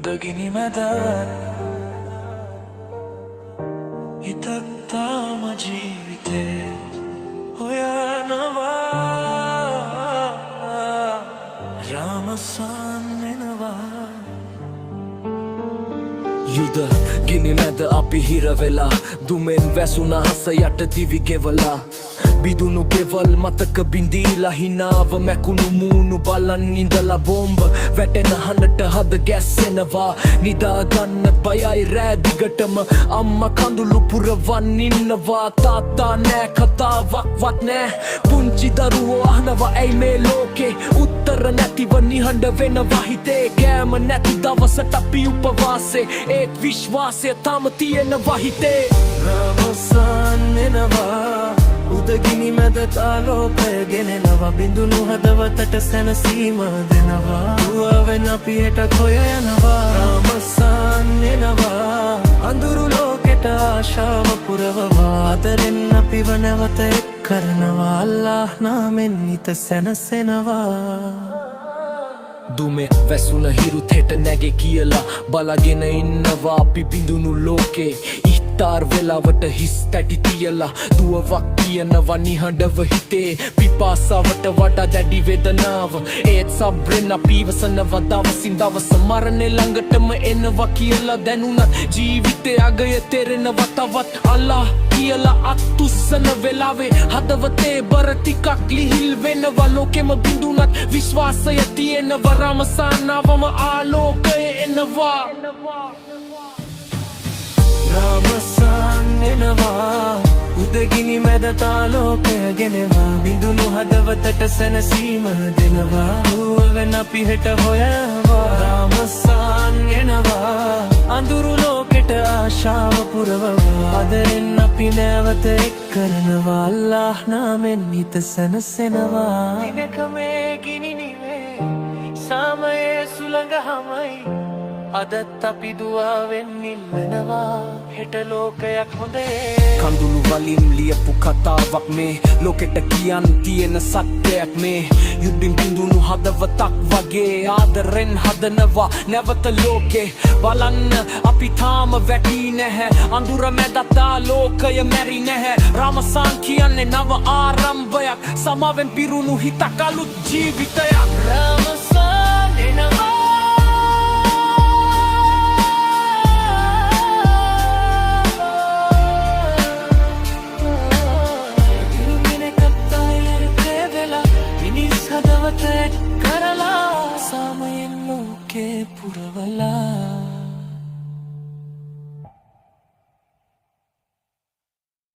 උදගිනි මැද හිතක් තාම ජීවිතේ හොයනවා රාමසන් එනවා යුද ගිනි මැද අපි හිර වෙලා දුමෙන් වැසුණ හස යට දිවි ගෙවලා බිදුණු ගෙවල් මතක බිඳීලා හිනාව මැකුණු මූණු බලන් ඉඳලා බෝම්බ වැටෙන හඬට හද ගැස්සෙනවා නිදා ගන්නත් බයයි රෑ දිගටම අම්මා කඳුළු පුරවන් ඉන්නවා තාත්තා නෑ කතාවක්වත් නෑ පුංචි දරුවෝ අහනවා ඇයි මේ ලෝකේ උත්තර නැතිව නිහඬ වෙනවා හිතේ කෑම නැති දවසට අපි උපවාසේ ඒත් විශ්වාසය තාම තියෙනවා හිතේ රාමසන් එනවා උදගිනි මැද තාලෝකය ගෙනෙනවා බිඳුණු හදවතට සැනසීම දෙනවා දුවවෙන් අපි හෙට හොය යනවා රාමසන් එනවා අඳුරු ලෝකෙට ආශාව පුරවවා අතරින් අපිව නැවත එක් කරනවා අල්ලාහ් නාමෙන් හිත සැනසෙනවා දුමේ වැසුණ හිරුත් හෙට නැගේ කියලා බලාගෙන ඉන්නවා අපි බිඳුණු ලෝකේ ඉස්තාර් වෙලාවට හිස් තැටි තියලා දුවක් කියනවා නිහඬව හිතේ පිපාසාවට වඩා දැඩි වේදනාව ඒත් සබ්‍රෙන් අපි ඉවසනවා දවසින් දවස මරණය ළඟටම එනවා කියලා දැනුණත් ජීවිතේ අගය තෙරෙනවා තවත් අල්ලාහ් කියලා අත්උස්සන වෙලාවේ හදවතේ බර ටිකක් ලිහිල් වෙනවා ලෝකෙම බිඳුණත් විශ්වාසය තියෙනවා රාමසන් ආවම ආලෝකය එනවා රාමසන් එනවා උදගිනි මැද තාලෝකය ගෙනවා බිඳුණු හදවතට සැනසීම දෙනවා දුවවෙන් අපි හෙට හොයනවා රාමසන් එනවා අඳුරු ලෝකෙට ආශාව පුරවවා අදරින් අපි නැවත එක් කරනවා අල්ලාහ් නාමෙන් හිත සැනසෙනවා දිනක මේ ගිනි නිවේ සාමයේ සුළඟ හමයි අදත් අපි දුවාවෙන් ඉල්ලනවා හෙට ලෝකයක් හොඳේ කඳුළු වලින් ලියපු කතාවක් මේ ලෝකෙට කියන්න තියෙන සත්‍යයක් මේ යුද්ධින් බිඳුණු හදවතක් වගේ ආදරෙන් හදනවා නැවත ලෝකේ බලන්න අපි තාම වැටි නැහැ අඳුර මැදත් ආලෝකය මැරි නැහැ රාමසන් කියන්නේ නව ආරම්භයක් සමාවෙන් පිරුණු හිතක් අලුත් ජීවිතයක් රාමසන් එනවා කරලා සමයෙන් ලෝකේ පුරවලා